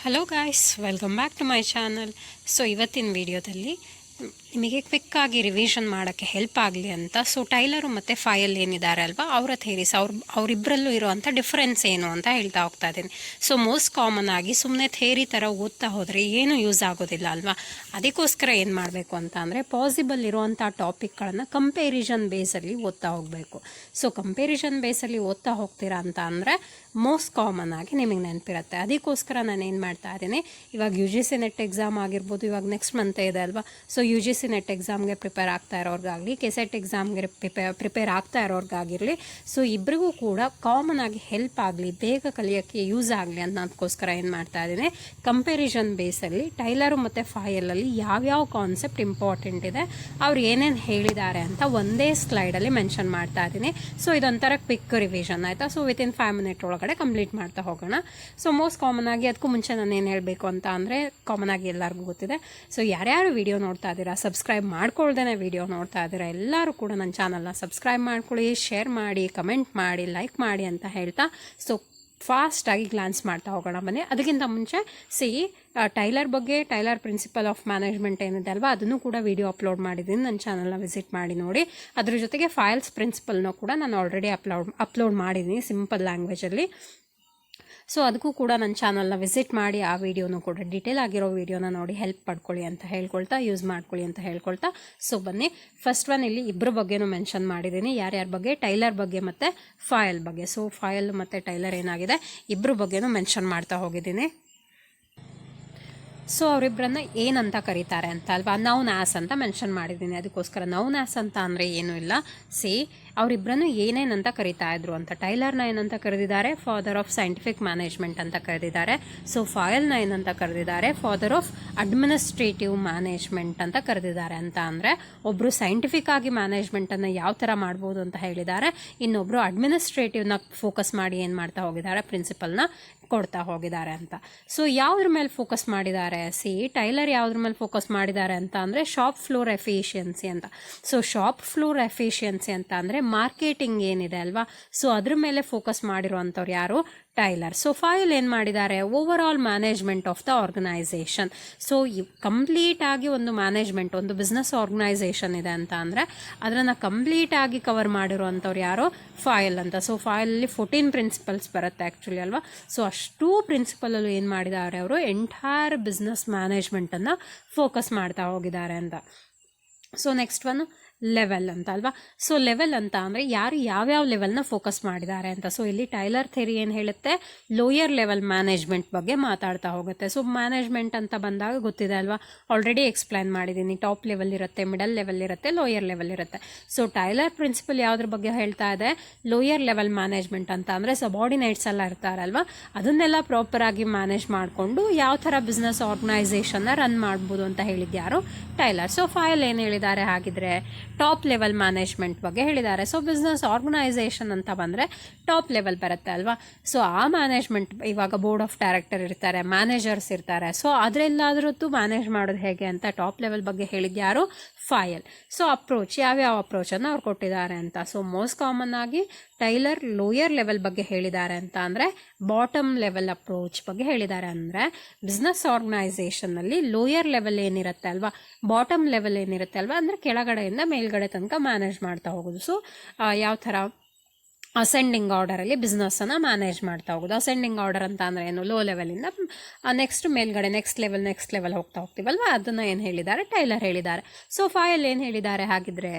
Hello guys, welcome back to my channel. So ಇವತ್ತಿನ ವಿಡಿಯೋದಲ್ಲಿ ನಿಮಗೆ ಕ್ವಿಕ್ಕಾಗಿ ರಿವಿಷನ್ ಮಾಡೋಕ್ಕೆ ಹೆಲ್ಪ್ ಆಗಲಿ ಅಂತ ಟೈಲರು ಮತ್ತು ಫಾಯಲ್ ಏನಿದ್ದಾರೆ ಅಲ್ವಾ ಅವರ ಥೇರೀಸ್ ಅವರಿಬ್ಬರಲ್ಲೂ ಇರೋವಂಥ ಡಿಫ್ರೆನ್ಸ್ ಏನು ಅಂತ ಹೇಳ್ತಾ ಹೋಗ್ತಾ ಇದ್ದೀನಿ. ಸೊ ಮೋಸ್ಟ್ ಕಾಮನ್ ಆಗಿ ಸುಮ್ಮನೆ ಥೇರಿ ಥರ ಓದ್ತಾ ಹೋದರೆ ಏನು ಯೂಸ್ ಆಗೋದಿಲ್ಲ ಅಲ್ವಾ. ಅದಕ್ಕೋಸ್ಕರ ಏನು ಮಾಡಬೇಕು ಅಂತ ಅಂದರೆ ಪಾಸಿಬಲ್ ಇರೋವಂಥ ಟಾಪಿಕ್ಗಳನ್ನು ಕಂಪೇರಿಷನ್ ಬೇಸಲ್ಲಿ ಓದ್ತಾ ಹೋಗಬೇಕು. ಸೊ ಕಂಪೇರಿಷನ್ ಬೇಸಲ್ಲಿ ಓದ್ತಾ ಹೋಗ್ತೀರಾ ಅಂತ ಅಂದರೆ ಮೋಸ್ಟ್ ಕಾಮನ್ ಆಗಿ ನಿಮಗೆ ನೆನಪಿರುತ್ತೆ. ಅದಕ್ಕೋಸ್ಕರ ನಾನು ಏನು ಮಾಡ್ತಾ ಇದ್ದೀನಿ, ಇವಾಗ UGC ನೆಟ್ ಎಕ್ಸಾಮ್ ಆಗಿರ್ಬೋದು, ಇವಾಗ ನೆಕ್ಸ್ಟ್ ಮಂತ್ ಇದೆ ಅಲ್ವಾ. ಸೊ UGC ನೆಟ್ ಎಕ್ಸಾಮ್ಗೆ ಪ್ರಿಪೇರ್ ಆಗ್ತಾ ಇರೋರ್ಗಾಗಲಿ, ಕೆಸೆಟ್ ಎಕ್ಸಾಮ್ಗೆ ಪ್ರಿಪೇರ್ ಆಗ್ತಾ ಇರೋರ್ಗಾಗಿರಲಿ, ಸೊ ಇಬ್ಬರಿಗೂ ಕೂಡ ಕಾಮನ್ ಆಗಿ ಹೆಲ್ಪ್ ಆಗಲಿ, ಬೇಗ ಕಲಿಯೋಕ್ಕೆ ಯೂಸ್ ಆಗಲಿ ಅನ್ನೋದಕ್ಕೋಸ್ಕರ ಏನು ಮಾಡ್ತಾ ಇದ್ದೀನಿ, ಕಂಪ್ಯಾರಿಸನ್ ಬೇಸಲ್ಲಿ ಟೈಲರು ಮತ್ತು ಫಾಯಲಲ್ಲಿ ಯಾವ್ಯಾವ ಕಾನ್ಸೆಪ್ಟ್ ಇಂಪಾರ್ಟೆಂಟ್ ಇದೆ, ಅವ್ರು ಏನೇನು ಹೇಳಿದ್ದಾರೆ ಅಂತ ಒಂದೇ ಸ್ಲೈಡಲ್ಲಿ ಮೆನ್ಷನ್ ಮಾಡ್ತಾ ಇದ್ದೀನಿ. ಸೊ ಇದೊಂಥರ ಕ್ವಿಕ್ ರಿವಿಷನ್ ಆಯಿತಾ. ಸೊ ವಿತಿನ್ 5 ಮಿನಿಟ್ ಒಳಗಡೆ ಕಂಪ್ಲೀಟ್ ಮಾಡ್ತಾ ಹೋಗೋಣ. ಸೊ ಮೋಸ್ಟ್ ಕಾಮನ್ ಆಗಿ ಅದಕ್ಕೂ ಮುಂಚೆ ನಾನು ಏನು ಹೇಳಬೇಕು ಅಂತ ಅಂದರೆ, ಕಾಮನ್ ಆಗಿ ಎಲ್ಲರಿಗೂ ಗೊತ್ತಿದೆ. ಸೊ ಯಾರ್ಯಾರು ವಿಡಿಯೋ ನೋಡ್ತಾ ಇದ್ದೀರಾ, ಸಬ್ಸ್ಕ್ರೈಬ್ ಮಾಡ್ಕೊಳ್ದೇ ವಿಡಿಯೋ ನೋಡ್ತಾ ಇದ್ದೀರಾ, ಎಲ್ಲರೂ ಕೂಡ ನನ್ನ ಚಾನಲ್ನ ಸಬ್ಸ್ಕ್ರೈಬ್ ಮಾಡ್ಕೊಳ್ಳಿ, ಶೇರ್ ಮಾಡಿ, ಕಮೆಂಟ್ ಮಾಡಿ, ಲೈಕ್ ಮಾಡಿ ಅಂತ ಹೇಳ್ತಾ ಸೊ ಫಾಸ್ಟಾಗಿ ಗ್ಲಾನ್ಸ್ ಮಾಡ್ತಾ ಹೋಗೋಣ ಬನ್ನಿ. ಅದಕ್ಕಿಂತ ಮುಂಚೆ ಟೈಲರ್ ಬಗ್ಗೆ, ಟೈಲರ್ ಪ್ರಿನ್ಸಿಪಲ್ ಆಫ್ ಮ್ಯಾನೇಜ್ಮೆಂಟ್ ಏನಿದೆ ಅಲ್ವಾ, ಅದನ್ನು ಕೂಡ ವಿಡಿಯೋ ಅಪ್ಲೋಡ್ ಮಾಡಿದ್ದೀನಿ. ನನ್ನ ಚಾನಲ್ನ ವಿಸಿಟ್ ಮಾಡಿ ನೋಡಿ. ಅದ್ರ ಜೊತೆಗೆ ಫೈಲ್ಸ್ ಪ್ರಿನ್ಸಿಪಲ್ನೂ ಕೂಡ ನಾನು ಆಲ್ರೆಡಿ ಅಪ್ಲೋಡ್ ಮಾಡಿದ್ದೀನಿ ಸಿಂಪಲ್ ಲ್ಯಾಂಗ್ವೇಜಲ್ಲಿ. ಸೊ ಅದಕ್ಕೂ ಕೂಡ ನನ್ನ ಚಾನಲ್ನ ವಿಸಿಟ್ ಮಾಡಿ ಆ ವಿಡಿಯೋನೂ ಕೂಡ ಡೀಟೇಲ್ ಆಗಿರೋ ವಿಡಿಯೋನ ನೋಡಿ ಹೆಲ್ಪ್ ಪಡ್ಕೊಳ್ಳಿ ಅಂತ ಹೇಳ್ಕೊಳ್ತಾ, ಯೂಸ್ ಮಾಡ್ಕೊಳ್ಳಿ ಅಂತ ಹೇಳ್ಕೊಳ್ತಾ, ಸೊ ಬನ್ನಿ. ಫಸ್ಟ್ ಒನ್ ಇಲ್ಲಿ ಇಬ್ಬರ ಬಗ್ಗೆನೂ ಮೆನ್ಷನ್ ಮಾಡಿದ್ದೀನಿ. ಯಾರ್ಯಾರ ಬಗ್ಗೆ, ಟೈಲರ್ ಬಗ್ಗೆ ಮತ್ತು ಫಾಯಲ್ ಬಗ್ಗೆ. ಸೊ ಫಾಯಲ್ ಮತ್ತು ಟೈಲರ್ ಏನಾಗಿದೆ, ಇಬ್ಬರ ಬಗ್ಗೆನೂ ಮೆನ್ಷನ್ ಮಾಡ್ತಾ ಹೋಗಿದ್ದೀನಿ. ಸೊ ಅವರಿಬ್ಬರನ್ನ ಏನಂತ ಕರೀತಾರೆ ಅಂತ ಅಲ್ವಾ, ನೌನ್ ಆಸ್ ಅಂತ ಮೆನ್ಷನ್ ಮಾಡಿದ್ದೀನಿ. ಅದಕ್ಕೋಸ್ಕರ ನೌನ್ ಆಸ್ ಅಂತ ಅಂದರೆ ಏನೂ ಇಲ್ಲ. ಅವರಿಬ್ಬರನ್ನು ಏನೇನಂತ ಕರೀತಾ ಇದ್ರು ಅಂತ. ಟೈಲರ್ನ ಏನಂತ ಕರೆದಿದ್ದಾರೆ, ಫಾದರ್ ಆಫ್ ಸೈಂಟಿಫಿಕ್ ಮ್ಯಾನೇಜ್ಮೆಂಟ್ ಅಂತ ಕರೆದಿದ್ದಾರೆ. ಸೊ ಫಾಯಲ್ನ ಏನಂತ ಕರೆದಿದ್ದಾರೆ, ಫಾದರ್ ಆಫ್ ಅಡ್ಮಿನಿಸ್ಟ್ರೇಟಿವ್ ಮ್ಯಾನೇಜ್ಮೆಂಟ್ ಅಂತ ಕರೆದಿದ್ದಾರೆ. ಅಂತ ಅಂದರೆ ಒಬ್ಬರು ಸೈಂಟಿಫಿಕ್ ಆಗಿ ಮ್ಯಾನೇಜ್ಮೆಂಟನ್ನು ಯಾವ ಥರ ಮಾಡ್ಬೋದು ಅಂತ ಹೇಳಿದ್ದಾರೆ, ಇನ್ನೊಬ್ಬರು ಅಡ್ಮಿನಿಸ್ಟ್ರೇಟಿವ್ನ ಫೋಕಸ್ ಮಾಡಿ ಏನು ಮಾಡ್ತಾ ಹೋಗಿದ್ದಾರೆ, ಪ್ರಿನ್ಸಿಪಲ್ನ ಕೊಡ್ತಾ ಹೋಗಿದ್ದಾರೆ ಅಂತ. ಸೊ ಯಾವುದ್ರ ಮೇಲೆ ಫೋಕಸ್ ಮಾಡಿದ್ದಾರೆ, ಟೈಲರ್ ಯಾವುದ್ರ ಮೇಲೆ ಫೋಕಸ್ ಮಾಡಿದ್ದಾರೆ ಅಂತ ಅಂದರೆ ಶಾಪ್ ಫ್ಲೋರ್ ಎಫಿಷಿಯನ್ಸಿ ಅಂತ. ಸೊ ಶಾಪ್ ಫ್ಲೋರ್ ಎಫಿಷಿಯನ್ಸಿ ಅಂತ ಅಂದರೆ ಮಾರ್ಕೆಟಿಂಗ್ ಏನಿದೆ ಅಲ್ವಾ, ಸೊ ಅದ್ರ ಮೇಲೆ ಫೋಕಸ್ ಮಾಡಿರುವಂಥವ್ರು ಯಾರು, ಟೈಲರ್. ಸೊ ಫಾಯಲ್ ಏನು ಮಾಡಿದ್ದಾರೆ, overall management of the organisation. So complete ಆಗಿ ಒಂದು ಮ್ಯಾನೇಜ್ಮೆಂಟ್, ಒಂದು ಬಿಸ್ನೆಸ್ ಆರ್ಗನೈಸೇಷನ್ ಇದೆ ಅಂತ ಅಂದರೆ ಅದನ್ನು ಕಂಪ್ಲೀಟ್ ಆಗಿ ಕವರ್ ಮಾಡಿರುವಂಥವ್ರು ಯಾರು, ಫಾಯಲ್ ಅಂತ. ಸೊ ಫಾಯಲಲ್ಲಿ 14 ಪ್ರಿನ್ಸಿಪಲ್ಸ್ ಬರುತ್ತೆ ಆ್ಯಕ್ಚುಲಿ ಅಲ್ವಾ. ಸೊ ಅಷ್ಟೂ ಪ್ರಿನ್ಸಿಪಲಲ್ಲೂ ಏನು ಮಾಡಿದ್ದಾರೆ, ಅವರು ಎಂಟೈರ್ ಬಿಸ್ನೆಸ್ ಮ್ಯಾನೇಜ್ಮೆಂಟನ್ನು ಫೋಕಸ್ ಮಾಡ್ತಾ ಹೋಗಿದ್ದಾರೆ ಅಂತ. ಸೊ ನೆಕ್ಸ್ಟ್ ಒನ್ ಲೆವೆಲ್ ಅಂತ ಅಲ್ವಾ. ಸೊ ಲೆವೆಲ್ ಅಂತ ಅಂದರೆ ಯಾರು ಯಾವ್ಯಾವ ಲೆವೆಲ್ನ ಫೋಕಸ್ ಮಾಡಿದ್ದಾರೆ ಅಂತ. ಸೊ ಇಲ್ಲಿ ಟೈಲರ್ ಥಿಯರಿ ಏನು ಹೇಳುತ್ತೆ, ಲೋಯರ್ ಲೆವೆಲ್ ಮ್ಯಾನೇಜ್ಮೆಂಟ್ ಬಗ್ಗೆ ಮಾತಾಡ್ತಾ ಹೋಗುತ್ತೆ. ಸೊ ಮ್ಯಾನೇಜ್ಮೆಂಟ್ ಅಂತ ಬಂದಾಗ ಗೊತ್ತಿದೆ ಅಲ್ವಾ, ಆಲ್ರೆಡಿ ಎಕ್ಸ್ಪ್ಲೈನ್ ಮಾಡಿದ್ದೀನಿ. ಟಾಪ್ ಲೆವೆಲ್ ಇರುತ್ತೆ, ಮಿಡಲ್ ಲೆವೆಲ್ ಇರುತ್ತೆ, ಲೋಯರ್ ಲೆವೆಲ್ ಇರುತ್ತೆ. ಸೊ ಟೈಲರ್ ಪ್ರಿನ್ಸಿಪಲ್ ಯಾವುದ್ರ ಬಗ್ಗೆ ಹೇಳ್ತಾ ಇದೆ, ಲೋಯರ್ ಲೆವೆಲ್ ಮ್ಯಾನೇಜ್ಮೆಂಟ್ ಅಂತ ಅಂದರೆ ಸಬಾರ್ಡಿನೇಟ್ಸ್ ಎಲ್ಲ ಇರ್ತಾರಲ್ವ, ಅದನ್ನೆಲ್ಲ ಪ್ರಾಪರಾಗಿ ಮ್ಯಾನೇಜ್ ಮಾಡಿಕೊಂಡು ಯಾವ ಥರ ಬಿಸ್ನೆಸ್ ಆರ್ಗನೈಸೇಷನ್ನ ರನ್ ಮಾಡ್ಬೋದು ಅಂತ ಹೇಳಿದ್ಯಾರು, ಟೈಲರ್. ಸೊ ಫಾಯಲ್ ಏನು ಹೇಳಿದ್ದಾರೆ ಹಾಗಿದ್ರೆ, ಟಾಪ್ ಲೆವೆಲ್ ಮ್ಯಾನೇಜ್ಮೆಂಟ್ ಬಗ್ಗೆ ಹೇಳಿದ್ದಾರೆ. ಸೊ ಬಿಸ್ನೆಸ್ ಆರ್ಗನೈಸೇಷನ್ ಅಂತ ಬಂದರೆ ಟಾಪ್ ಲೆವೆಲ್ ಬರುತ್ತೆ ಅಲ್ವಾ. ಸೊ ಆ ಮ್ಯಾನೇಜ್ಮೆಂಟ್, ಇವಾಗ ಬೋರ್ಡ್ ಆಫ್ ಡೈರೆಕ್ಟರ್ ಇರ್ತಾರೆ, ಮ್ಯಾನೇಜರ್ಸ್ ಇರ್ತಾರೆ. ಸೊ ಅದರೆಲ್ಲಾದ್ರದ್ದು ಮ್ಯಾನೇಜ್ ಮಾಡೋದು ಹೇಗೆ ಅಂತ ಟಾಪ್ ಲೆವೆಲ್ ಬಗ್ಗೆ ಹೇಳಿದ್ಯಾರು, ಫಾಯಲ್. ಸೊ ಅಪ್ರೋಚ್, ಯಾವ್ಯಾವ ಅಪ್ರೋಚನ್ನು ಅವ್ರು ಕೊಟ್ಟಿದ್ದಾರೆ ಅಂತ. ಸೊ ಮೋಸ್ಟ್ ಕಾಮನ್ ಆಗಿ ಟೈಲರ್ ಲೋಯರ್ ಲೆವೆಲ್ ಬಗ್ಗೆ ಹೇಳಿದ್ದಾರೆ ಅಂತ ಅಂದರೆ ಬಾಟಮ್ ಲೆವೆಲ್ ಅಪ್ರೋಚ್ ಬಗ್ಗೆ ಹೇಳಿದ್ದಾರೆ. ಅಂದರೆ ಬಿಸ್ನೆಸ್ ಆರ್ಗನೈಸೇಷನ್ನಲ್ಲಿ ಲೋಯರ್ ಲೆವೆಲ್ ಏನಿರುತ್ತೆ ಅಲ್ವಾ, ಬಾಟಮ್ ಲೆವೆಲ್ ಏನಿರುತ್ತೆ ಅಲ್ವಾ, ಅಂದರೆ ಕೆಳಗಡೆಯಿಂದ ಮೇಲ್ಗಡೆ ತನಕ ಮ್ಯಾನೇಜ್ ಮಾಡ್ತಾ ಹೋಗೋದು. ಸೊ ಯಾವ ಥರ ಅಸೆಂಡಿಂಗ್ ಆರ್ಡರಲ್ಲಿ ಬಿಸ್ನೆಸ್ಸನ್ನು ಮ್ಯಾನೇಜ್ ಮಾಡ್ತಾ ಹೋಗೋದು. ಅಸೆಂಡಿಂಗ್ ಆರ್ಡರ್ ಅಂತ ಅಂದರೆ ಏನು, ಲೋ ಲೆವೆಲಿಂದ ನೆಕ್ಸ್ಟ್ ಮೇಲ್ಗಡೆ ನೆಕ್ಸ್ಟ್ ಲೆವೆಲ್ ಹೋಗ್ತಾ ಹೋಗ್ತೀವಲ್ವ, ಅದನ್ನು ಏನು ಹೇಳಿದ್ದಾರೆ, ಟೈಲರ್ ಹೇಳಿದ್ದಾರೆ. ಸೊ ಫಾಯಲ್ ಏನು ಹೇಳಿದ್ದಾರೆ ಹಾಗಿದ್ರೆ,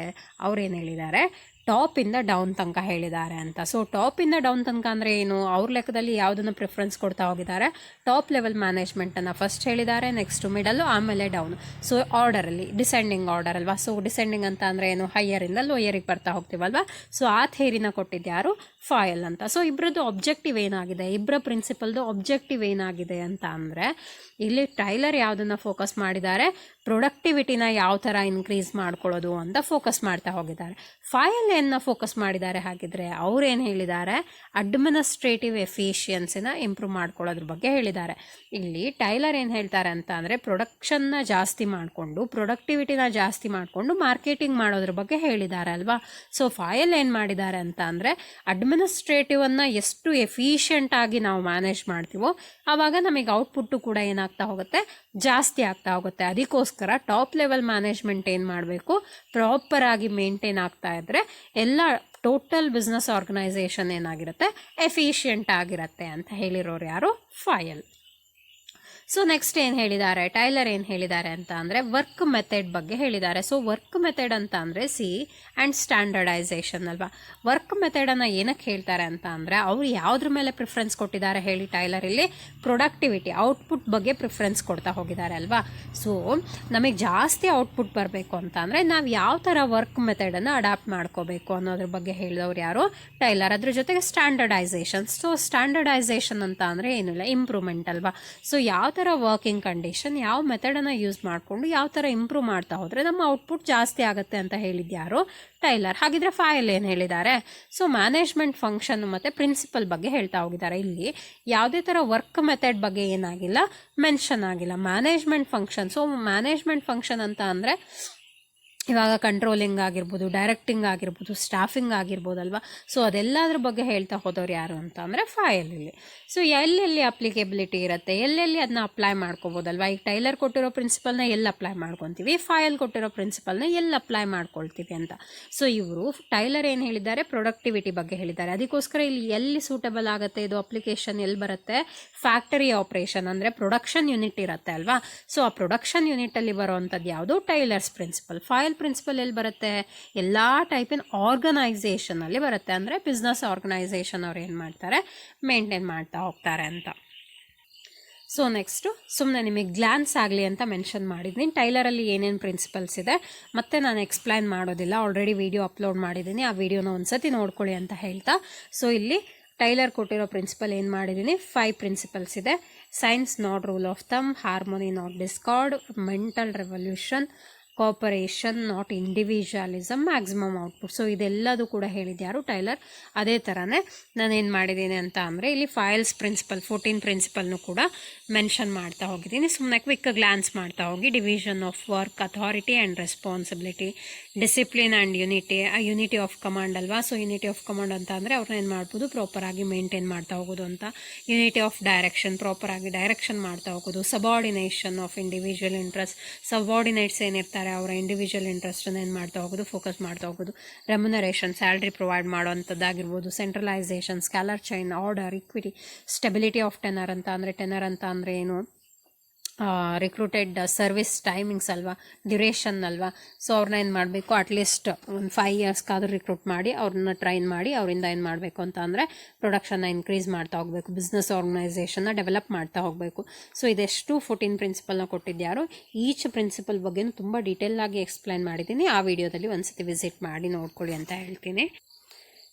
ಅವ್ರೇನು ಹೇಳಿದ್ದಾರೆ, ಟಾಪಿಂದ ಡೌನ್ ತನಕ ಹೇಳಿದ್ದಾರೆ ಅಂತ. ಸೊ ಟಾಪಿಂದ ಡೌನ್ ತನಕ ಅಂದರೆ ಏನು, ಅವ್ರ ಲೆಕ್ಕದಲ್ಲಿ ಯಾವುದನ್ನು ಪ್ರಿಫರೆನ್ಸ್ ಕೊಡ್ತಾ ಹೋಗಿದ್ದಾರೆ, ಟಾಪ್ ಲೆವೆಲ್ ಮ್ಯಾನೇಜ್ಮೆಂಟನ್ನು ಫಸ್ಟ್ ಹೇಳಿದ್ದಾರೆ, ನೆಕ್ಸ್ಟ್ ಮಿಡಲ್ಲು, ಆಮೇಲೆ ಡೌನ್. ಸೊ ಆರ್ಡರಲ್ಲಿ ಡಿಸೆಂಡಿಂಗ್ ಆರ್ಡರ್ ಅಲ್ವಾ. ಸೊ ಡಿಸೆಂಡಿಂಗ್ ಅಂತ ಅಂದರೆ ಏನು, ಹೈಯರಿಂದ ಲೋಯರಿಗೆ ಬರ್ತಾ ಹೋಗ್ತೀವಲ್ವಾ. ಸೊ ಆ ಥೇರಿನ ಕೊಟ್ಟಿದ್ಯಾರು, ಫಾಯಲ್ ಅಂತ. ಸೊ ಇಬ್ಬರದ್ದು ಒಬ್ಜೆಕ್ಟಿವ್ ಏನಾಗಿದೆ, ಇಬ್ಬರ ಪ್ರಿನ್ಸಿಪಲ್ದು ಒಬ್ಜೆಕ್ಟಿವ್ ಏನಾಗಿದೆ ಅಂತ ಅಂದರೆ, ಇಲ್ಲಿ ಟೈಲರ್ ಯಾವುದನ್ನು ಫೋಕಸ್ ಮಾಡಿದ್ದಾರೆ, ಪ್ರೊಡಕ್ಟಿವಿಟಿನ ಯಾವ ಥರ ಇನ್ಕ್ರೀಸ್ ಮಾಡ್ಕೊಳ್ಳೋದು ಅಂತ ಫೋಕಸ್ ಮಾಡ್ತಾ ಹೋಗಿದ್ದಾರೆ. ಫೈಲ್ ಏನ ಫೋಕಸ್ ಮಾಡಿದ್ದಾರೆ ಹಾಗಿದ್ರೆ ಅವ್ರೇನು ಹೇಳಿದ್ದಾರೆ, ಅಡ್ಮಿನಿಸ್ಟ್ರೇಟಿವ್ ಎಫಿಷಿಯನ್ಸಿನ ಇಂಪ್ರೂವ್ ಮಾಡ್ಕೊಳ್ಳೋದ್ರ ಬಗ್ಗೆ ಹೇಳಿದ್ದಾರೆ. ಇಲ್ಲಿ ಟೈಲರ್ ಏನು ಹೇಳ್ತಾರೆ ಅಂತ ಅಂದರೆ ಪ್ರೊಡಕ್ಷನ್ನ ಜಾಸ್ತಿ ಮಾಡಿಕೊಂಡು ಪ್ರೊಡಕ್ಟಿವಿಟಿನ ಜಾಸ್ತಿ ಮಾಡಿಕೊಂಡು ಮಾರ್ಕೆಟಿಂಗ್ ಮಾಡೋದ್ರ ಬಗ್ಗೆ ಹೇಳಿದ್ದಾರೆ ಅಲ್ವಾ. ಸೊ ಫೈಲ್ ಏನು ಮಾಡಿದ್ದಾರೆ ಅಂತ ಅಂದರೆ ಅಡ್ಮಿನಿಸ್ಟ್ರೇಟಿವನ್ನು ಎಷ್ಟು ಎಫಿಷಿಯೆಂಟ್ ಆಗಿ ನಾವು ಮ್ಯಾನೇಜ್ ಮಾಡ್ತೀವೋ ಆವಾಗ ನಮಗೆ ಔಟ್ಪುಟ್ಟು ಕೂಡ ಏನಾಗ್ತಾ ಹೋಗುತ್ತೆ, ಜಾಸ್ತಿ ಆಗ್ತಾ ಹೋಗುತ್ತೆ. ಅದಕ್ಕೋಸ್ಕರ ಟಾಪ್ ಲೆವೆಲ್ ಮ್ಯಾನೇಜ್ಮೆಂಟ್ ಏನು ಮಾಡಬೇಕು, ಪ್ರಾಪರ್ ಆಗಿ ಮೇಂಟೈನ್ ಆಗ್ತಾ ಇದ್ರೆ ಎಲ್ಲ ಟೋಟಲ್ ಬಿಸ್ನೆಸ್ ಆರ್ಗನೈಸೇಷನ್ ಏನಾಗಿರುತ್ತೆ, ಎಫಿಷಿಯೆಂಟ್ ಆಗಿರುತ್ತೆ ಅಂತ ಹೇಳಿರೋರು ಯಾರು, ಫೈಲ್. ಸೊ ನೆಕ್ಸ್ಟ್ ಏನು ಹೇಳಿದ್ದಾರೆ, ಟೈಲರ್ ಏನು ಹೇಳಿದ್ದಾರೆ ಅಂತ ಅಂದರೆ ವರ್ಕ್ ಮೆಥಡ್ ಬಗ್ಗೆ ಹೇಳಿದ್ದಾರೆ. ಸೊ ವರ್ಕ್ ಮೆಥಡ್ ಅಂತ ಅಂದರೆ ಆ್ಯಂಡ್ ಸ್ಟ್ಯಾಂಡರ್ಡೈಸೇಷನ್ ಅಲ್ವಾ. ವರ್ಕ್ ಮೆಥಡನ್ನು ಏನಕ್ಕೆ ಹೇಳ್ತಾರೆ ಅಂತ ಅಂದರೆ ಅವ್ರು ಯಾವುದ್ರ ಮೇಲೆ ಪ್ರಿಫರೆನ್ಸ್ ಕೊಟ್ಟಿದ್ದಾರೆ ಹೇಳಿ, ಟೈಲರ್ ಇಲ್ಲಿ ಪ್ರೊಡಕ್ಟಿವಿಟಿ, ಔಟ್ಪುಟ್ ಬಗ್ಗೆ ಪ್ರಿಫರೆನ್ಸ್ ಕೊಡ್ತಾ ಹೋಗಿದ್ದಾರೆ ಅಲ್ವಾ. ಸೊ ನಮಗೆ ಜಾಸ್ತಿ ಔಟ್ಪುಟ್ ಬರಬೇಕು ಅಂತ ಅಂದರೆ ನಾವು ಯಾವ ಥರ ವರ್ಕ್ ಮೆಥಡನ್ನು ಅಡಾಪ್ಟ್ ಮಾಡ್ಕೋಬೇಕು ಅನ್ನೋದ್ರ ಬಗ್ಗೆ ಹೇಳಿದವ್ರು ಯಾರು, ಟೈಲರ್. ಅದ್ರ ಜೊತೆಗೆ ಸ್ಟ್ಯಾಂಡರ್ಡೈಸೇಷನ್. ಸೊ ಸ್ಟ್ಯಾಂಡರ್ಡೈಸೇಷನ್ ಅಂತ ಅಂದರೆ ಏನಿಲ್ಲ, ಇಂಪ್ರೂವ್ಮೆಂಟ್ ಅಲ್ವಾ. ಸೊ ಯಾವ ಥರ ವರ್ಕಿಂಗ್ ಕಂಡೀಷನ್, ಯಾವ ಮೆಥಡನ್ನು ಯೂಸ್ ಮಾಡಿಕೊಂಡು ಯಾವ ಥರ ಇಂಪ್ರೂವ್ ಮಾಡ್ತಾ ಹೋದರೆ ನಮ್ಮ ಔಟ್ಪುಟ್ ಜಾಸ್ತಿ ಆಗುತ್ತೆ ಅಂತ ಹೇಳಿದ್ಯಾರು, ಟೈಲರ್. ಹಾಗಿದ್ರೆ ಫೈಲ್ ಏನು ಹೇಳಿದ್ದಾರೆ, ಸೊ ಮ್ಯಾನೇಜ್ಮೆಂಟ್ ಫಂಕ್ಷನ್ ಮತ್ತು ಪ್ರಿನ್ಸಿಪಲ್ ಬಗ್ಗೆ ಹೇಳ್ತಾ ಹೋಗಿದ್ದಾರೆ. ಇಲ್ಲಿ ಯಾವುದೇ ಥರ ವರ್ಕ್ ಮೆಥಡ್ ಬಗ್ಗೆ ಏನಾಗಿಲ್ಲ, ಮೆನ್ಷನ್ ಆಗಿಲ್ಲ. Management function, so management function ಅಂತ ಅಂದರೆ ಇವಾಗ ಕಂಟ್ರೋಲಿಂಗ್ ಆಗಿರ್ಬೋದು, ಡೈರೆಕ್ಟಿಂಗ್ ಆಗಿರ್ಬೋದು, ಸ್ಟಾಫಿಂಗ್ ಆಗಿರ್ಬೋದಲ್ವಾ. ಸೊ ಅದೆಲ್ಲದ್ರ ಬಗ್ಗೆ ಹೇಳ್ತಾ ಹೋದವ್ರು ಯಾರು ಅಂತ ಅಂದರೆ ಫೈಲ್ ಇಲ್ಲಿ. ಸೊ ಎಲ್ಲೆಲ್ಲಿ ಅಪ್ಲಿಕೇಬಿಲಿಟಿ ಇರುತ್ತೆ, ಎಲ್ಲೆಲ್ಲಿ ಅದನ್ನ ಅಪ್ಲೈ ಮಾಡ್ಕೋಬೋದಲ್ವಾ. ಈಗ ಟೈಲರ್ ಕೊಟ್ಟಿರೋ ಪ್ರಿನ್ಸಿಪಲ್ನ ಎಲ್ಲಿ ಅಪ್ಲೈ ಮಾಡ್ಕೊತೀವಿ, ಫೈಲ್ ಕೊಟ್ಟಿರೋ ಪ್ರಿನ್ಸಿಪಲ್ನ ಎಲ್ಲಿ ಅಪ್ಲೈ ಮಾಡ್ಕೊಳ್ತೀವಿ ಅಂತ. ಸೊ ಇವರು ಟೈಲರ್ ಏನು ಹೇಳಿದ್ದಾರೆ, ಪ್ರೊಡಕ್ಟಿವಿಟಿ ಬಗ್ಗೆ ಹೇಳಿದ್ದಾರೆ. ಅದಕ್ಕೋಸ್ಕರ ಇಲ್ಲಿ ಎಲ್ಲಿ ಸೂಟಬಲ್ ಆಗುತ್ತೆ ಇದು ಅಪ್ಲಿಕೇಶನ್, ಎಲ್ಲಿ ಬರುತ್ತೆ, ಫ್ಯಾಕ್ಟರಿ ಆಪರೇಷನ್ ಅಂದರೆ ಪ್ರೊಡಕ್ಷನ್ ಯೂನಿಟ್ ಇರುತ್ತೆ ಅಲ್ವಾ. ಸೊ ಆ ಪ್ರೊಡಕ್ಷನ್ ಯೂನಿಟಲ್ಲಿ ಬರೋವಂಥದ್ದು ಯಾವುದು, ಟೈಲರ್ಸ್ ಪ್ರಿನ್ಸಿಪಲ್. ಫೈಲ್ ಪ್ರಿನ್ಸಿಪಲ್ ಎಲ್ಲಿ ಬರುತ್ತೆ, ಎಲ್ಲ ಟೈಪಿನ ಆರ್ಗನೈಸೇಷನಲ್ಲಿ ಬರುತ್ತೆ. ಅಂದರೆ ಬಿಸ್ನೆಸ್ ಆರ್ಗನೈಸೇಷನ್ ಅವ್ರು ಏನು ಮಾಡ್ತಾರೆ, ಮೇಂಟೈನ್ ಮಾಡ್ತಾ ಹೋಗ್ತಾರೆ ಅಂತ. ಸೊ ನೆಕ್ಸ್ಟು ಸುಮ್ಮನೆ ನಿಮಗೆ ಗ್ಲಾನ್ಸ್ ಆಗಲಿ ಅಂತ ಮೆನ್ಷನ್ ಮಾಡಿದ್ದೀನಿ. ಟೈಲರಲ್ಲಿ ಏನೇನು ಪ್ರಿನ್ಸಿಪಲ್ಸ್ ಇದೆ ಮತ್ತೆ ನಾನು ಎಕ್ಸ್ಪ್ಲೈನ್ ಮಾಡೋದಿಲ್ಲ, ಆಲ್ರೆಡಿ ವಿಡಿಯೋ ಅಪ್ಲೋಡ್ ಮಾಡಿದ್ದೀನಿ, ಆ ವಿಡಿಯೋನ ಒಂದ್ಸತಿ ನೋಡ್ಕೊಳ್ಳಿ ಅಂತ ಹೇಳ್ತಾ. ಸೊ ಇಲ್ಲಿ ಟೈಲರ್ ಕೊಟ್ಟಿರೋ ಪ್ರಿನ್ಸಿಪಲ್ ಏನು ಮಾಡಿದ್ದೀನಿ, 5 ಪ್ರಿನ್ಸಿಪಲ್ಸ್ ಇದೆ. Science not rule of thumb, harmony not discord, mental revolution, cooperation not individualism, maximum output. So ಇದೆಲ್ಲದು ಕೂಡ ಹೇಳಿದ್ಯಾರು, ಟೈಲರ್. ಅದೇ ಥರನೇ ನಾನೇನು ಮಾಡಿದ್ದೀನಿ ಅಂತ ಅಂದರೆ ಇಲ್ಲಿ ಫೈಲ್ಸ್ ಪ್ರಿನ್ಸಿಪಲ್ 14 ಪ್ರಿನ್ಸಿಪಲ್ನು ಕೂಡ ಮೆನ್ಷನ್ ಮಾಡ್ತಾ ಹೋಗಿದ್ದೀನಿ. ಸುಮ್ಮನೆ ಕ್ವಿಕ್ ಗ್ಲಾನ್ಸ್ ಮಾಡ್ತಾ ಹೋಗಿ. Division of work, authority and responsibility, discipline and unity of command ಅಲ್ವಾ. ಸೊ ಯೂನಿಟಿ ಆಫ್ ಕಮಾಂಡ್ ಅಂತ ಅಂದರೆ ಅವ್ರನ್ನ ಏನು ಮಾಡ್ಬೋದು, ಪ್ರಾಪರಾಗಿ ಮೇಂಟೈನ್ ಮಾಡ್ತಾ ಹೋಗೋದು ಅಂತ. ಯೂನಿಟಿ ಆಫ್ ಡೈರೆಕ್ಷನ್, ಪ್ರಾಪರಾಗಿ ಡೈರೆಕ್ಷನ್ ಮಾಡ್ತಾ ಹೋಗೋದು. Subordination of individual interest, subordinates ಏನಿರ್ತಾರೆ ಅವರ ಇಂಡಿವಿಜುವಲ್ ಇಂಟ್ರೆಸ್ಟನ್ನು ಏನು ಮಾಡ್ತಾ ಹೋಗೋದು, ಫೋಕಸ್ ಮಾಡ್ತಾ ಹೋಗೋದು. ರೆಮ್ಯುನರೇಷನ್, ಸ್ಯಾಲ್ರಿ ಪ್ರೊವೈಡ್ ಮಾಡೋವಂಥದ್ದಾಗಿರ್ಬೋದು. Centralisation, scalar chain, order, equity, stability of tenure ಅಂತ ಅಂದರೆ ಏನು, ರಿಕ್ರೂಟೆಡ್ ಸರ್ವಿಸ್ ಟೈಮಿಂಗ್ಸ್ ಅಲ್ವಾ, ಡ್ಯುರೇಷನ್ ಅಲ್ವಾ. ಸೊ ಅವ್ರನ್ನ ಏನು ಮಾಡಬೇಕು, ಅಟ್ಲೀಸ್ಟ್ ಒಂದು 5 ಇಯರ್ಸ್ಗಾದರೂ ರಿಕ್ರೂಟ್ ಮಾಡಿ ಅವ್ರನ್ನ ಟ್ರೈನ್ ಮಾಡಿ ಅವರಿಂದ ಏನು ಮಾಡಬೇಕು ಅಂತ ಅಂದರೆ ಪ್ರೊಡಕ್ಷನ್ನ ಇನ್ಕ್ರೀಸ್ ಮಾಡ್ತಾ ಹೋಗಬೇಕು, ಬಿಸ್ನೆಸ್ ಆರ್ಗನೈಸೇಷನ್ನ ಡೆವಲಪ್ ಮಾಡ್ತಾ ಹೋಗಬೇಕು. ಸೊ ಇದೆಷ್ಟು 14 ಪ್ರಿನ್ಸಿಪಲ್ನ ಕೊಟ್ಟಿದ್ಯಾರು. ಈಚ್ ಪ್ರಿನ್ಸಿಪಲ್ ಬಗ್ಗೆನೂ ತುಂಬ ಡೀಟೇಲಾಗಿ ಎಕ್ಸ್ಪ್ಲೈನ್ ಮಾಡಿದ್ದೀನಿ. ಆ ವಿಡಿಯೋದಲ್ಲಿ ಒಂದ್ಸತಿ ವಿಸಿಟ್ ಮಾಡಿ ನೋಡ್ಕೊಳ್ಳಿ ಅಂತ ಹೇಳ್ತೀನಿ.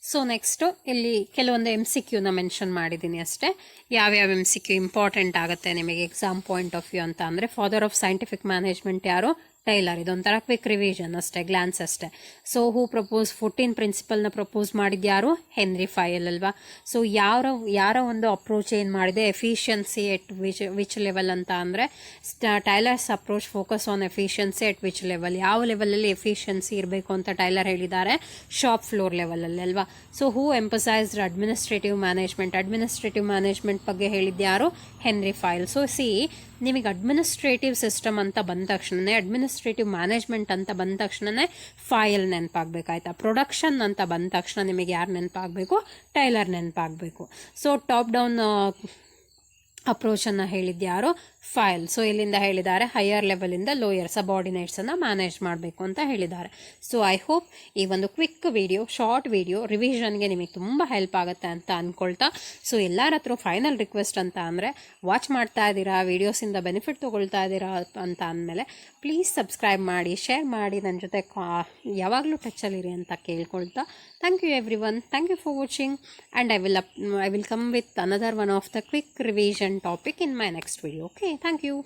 ಸೊ ನೆಕ್ಸ್ಟು ಇಲ್ಲಿ ಕೆಲವೊಂದು MCQನ ಮೆನ್ಷನ್ ಮಾಡಿದ್ದೀನಿ ಅಷ್ಟೇ. ಯಾವ್ಯಾವ MCQ ಇಂಪಾರ್ಟೆಂಟ್ ಆಗುತ್ತೆ ನಿಮಗೆ ಎಕ್ಸಾಮ್ ಪಾಯಿಂಟ್ ಆಫ್ ವ್ಯೂ ಅಂತ ಅಂದರೆ, ಫಾದರ್ ಆಫ್ ಸೈಂಟಿಫಿಕ್ ಮ್ಯಾನೇಜ್ಮೆಂಟ್ ಯಾರು, ಟೈಲರ್. ಇದೊಂಥರ ಕ್ವಿಕ್ ರಿವಿಷನ್ ಅಷ್ಟೇ, ಗ್ಲಾನ್ಸ್ ಅಷ್ಟೇ. ಸೊ ಪ್ರಪೋಸ್ 14 ಪ್ರಿನ್ಸಿಪಲ್ನ ಪ್ರಪೋಸ್ ಮಾಡಿದ್ಯಾರು, ಹೆನ್ರಿ ಫೈಲ್ ಅಲ್ವಾ. ಸೊ ಯಾರ ಒಂದು ಅಪ್ರೋಚ್ ಏನು ಮಾಡಿದೆ, ಎಫಿಷಿಯನ್ಸಿ ಎಟ್ ವಿಚ್ ಲೆವೆಲ್ ಅಂತ ಅಂದರೆ tailors approach focus on efficiency at which level, ಯಾವ ಲೆವೆಲಲ್ಲಿ ಎಫಿಷಿಯನ್ಸಿ ಇರಬೇಕು ಅಂತ ಟೈಲರ್ ಹೇಳಿದ್ದಾರೆ, ಶಾಪ್ ಫ್ಲೋರ್ ಲೆವೆಲಲ್ಲಿ ಅಲ್ವಾ. ಸೊ ಎಂಪಸೈಸ್ಡ್ ಅಡ್ಮಿನಿಸ್ಟ್ರೇಟಿವ್ ಮ್ಯಾನೇಜ್ಮೆಂಟ್ ಬಗ್ಗೆ ಹೇಳಿದ್ಯಾರು, ಹೆನ್ರಿ ಫೈಲ್. ಸೊ ನಿಮಗೆ ಅಡ್ಮಿನಿಸ್ಟ್ರೇಟಿವ್ ಸಿಸ್ಟಮ್ ಅಂತ ಬಂದ ತಕ್ಷಣನೇ, ಅಡ್ಮಿನಿಸ್ಟ್ರೇಟಿವ್ ಮ್ಯಾನೇಜ್ಮೆಂಟ್ ಅಂತ ಬಂದ ತಕ್ಷಣನೇ ಫೈಲ್ ನೆನಪಾಗಬೇಕಾಯ್ತಾ. ಪ್ರೊಡಕ್ಷನ್ ಅಂತ ಬಂದ ತಕ್ಷಣ ನಿಮಗೆ ಯಾರು ನೆನಪಾಗಬೇಕು, ಟೈಲರ್ ನೆನಪಾಗಬೇಕು. ಸೊ ಟಾಪ್ ಡೌನ್ ಅಪ್ರೋಚನ್ನು ಹೇಳಿದ್ಯಾರು, ಫೈಲ್. ಸೊ ಇಲ್ಲಿಂದ ಹೇಳಿದ್ದಾರೆ ಹೈಯರ್ ಲೆವೆಲಿಂದ ಲೋಯರ್ ಸಬಾರ್ಡಿನೇಟ್ಸನ್ನು ಮ್ಯಾನೇಜ್ ಮಾಡಬೇಕು ಅಂತ ಹೇಳಿದ್ದಾರೆ. ಸೊ ಐ ಹೋಪ್ ಈ ಒಂದು ಕ್ವಿಕ್ ವಿಡಿಯೋ, ಶಾರ್ಟ್ ವಿಡಿಯೋ ರಿವಿಷನ್ಗೆ ನಿಮಗೆ ತುಂಬ ಹೆಲ್ಪ್ ಆಗುತ್ತೆ ಅಂತ ಅಂದ್ಕೊಳ್ತಾ, ಸೊ ಎಲ್ಲರ ಹತ್ರ ಫೈನಲ್ ರಿಕ್ವೆಸ್ಟ್ ಅಂತ ಅಂದರೆ, ವಾಚ್ ಮಾಡ್ತಾ ಇದ್ದೀರಾ, ವೀಡಿಯೋಸಿಂದ ಬೆನಿಫಿಟ್ ತೊಗೊಳ್ತಾ ಇದ್ದೀರಾ ಅಂತ ಅಂದಮೇಲೆ ಪ್ಲೀಸ್ ಸಬ್ಸ್ಕ್ರೈಬ್ ಮಾಡಿ, ಶೇರ್ ಮಾಡಿ, ನನ್ನ ಜೊತೆ ಯಾವಾಗಲೂ ಟಚ್ಚಲ್ಲಿರಿ ಅಂತ ಕೇಳ್ಕೊಳ್ತಾ, thank you everyone, thank you for watching, and I will come with another one of the quick revision topic in my next video. Okay, thank you.